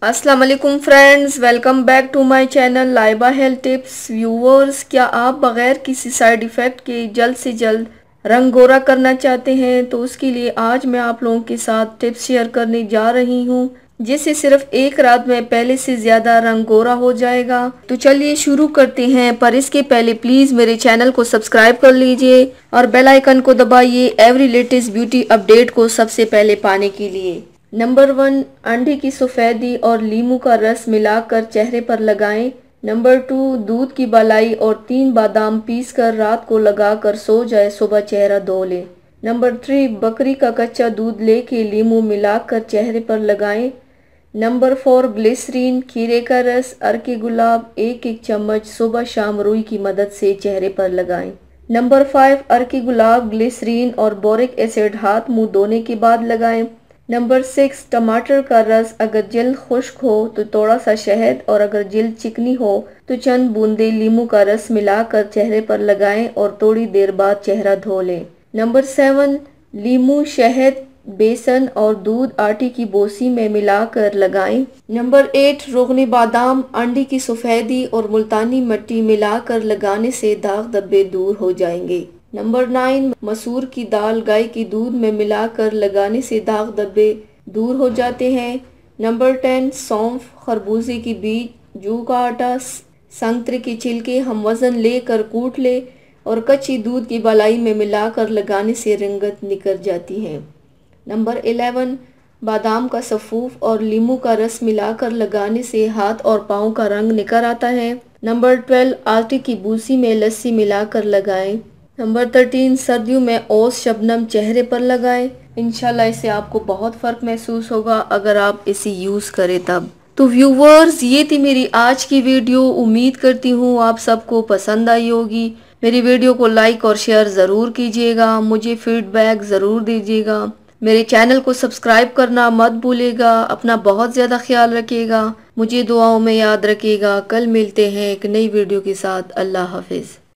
अस्सलाम वालेकुम friends, welcome back to my channel Laiba health tips. Viewers, क्या आप बगैर किसी साइड इफ़ेक्ट के जल्द से जल्द रंग गोरा करना चाहते हैं? तो उसके लिए आज मैं आप लोगों के साथ टिप्स शेयर करने जा रही हूं, जिससे सिर्फ एक रात में पहले से ज़्यादा रंग गोरा हो जाएगा। तो चलिए शुरू करते हैं, पर इसके पहले प्लीज़ मेरे चैनल को सब्सक्राइब कर लीजिए और बेल आइकन को दबाइए एवरी लेटेस्ट ब्यूटी अपडेट को सबसे पहले पाने के लिए। नंबर 1, अंडे की सफ़ेदी और लीमू का रस मिलाकर चेहरे पर लगाएं। नंबर 2, दूध की मलाई और 3 बादाम पीसकर रात को लगाकर सो जाए, सुबह चेहरा धो लें। नंबर 3, बकरी का कच्चा दूध लेके लीमू मिलाकर चेहरे पर लगाएं। नंबर 4, ग्लिसरीन, खीरे का रस, अर्के गुलाब 1-1 चम्मच सुबह शाम रुई की मदद से चेहरे पर लगाएं। नंबर 5, अर्के गुलाब, ग्लिसरीन और बोरिक एसिड हाथ मुंह धोने के बाद लगाएं। नंबर 6, टमाटर का रस, अगर जिल्द खुश्क हो तो थोड़ा सा शहद और अगर जिल्द चिकनी हो तो चंद बूंदे लीमू का रस मिलाकर चेहरे पर लगाएं और थोड़ी देर बाद चेहरा धो लें। नंबर 7, लीमू, शहद, बेसन और दूध आटे की बोसी में मिलाकर लगाएं। नंबर 8, रोगनी बादाम, अंडे की सफ़ेदी और मुल्तानी मिट्टी मिलाकर लगाने से दाग धब्बे दूर हो जाएंगे। नंबर 9, मसूर की दाल गाय की दूध में मिलाकर लगाने से दाग धब्बे दूर हो जाते हैं। नंबर 10, सौंफ, खरबूजे की बीज, जू का आटा, संतरे के छिलके हम वज़न लेकर कूट ले और कच्ची दूध की मलाई में मिलाकर लगाने से रंगत निकल जाती है। नंबर 11, बादाम का सफ़ूफ और लीमू का रस मिलाकर लगाने से हाथ और पाँव का रंग निकल आता है। नंबर 12, आटे की बूसी में लस्सी मिलाकर लगाएं। नंबर 13, सर्दियों में ओस शबनम चेहरे पर लगाएं। इंशाल्लाह इससे आपको बहुत फ़र्क महसूस होगा अगर आप इसे यूज़ करें तब। तो व्यूवर्स, ये थी मेरी आज की वीडियो। उम्मीद करती हूँ आप सबको पसंद आई होगी। मेरी वीडियो को लाइक और शेयर ज़रूर कीजिएगा, मुझे फीडबैक ज़रूर दीजिएगा। मेरे चैनल को सब्सक्राइब करना मत भूलिएगा। अपना बहुत ज़्यादा ख्याल रखिएगा, मुझे दुआओं में याद रखिएगा। कल मिलते हैं एक नई वीडियो के साथ। अल्लाह हाफिज़।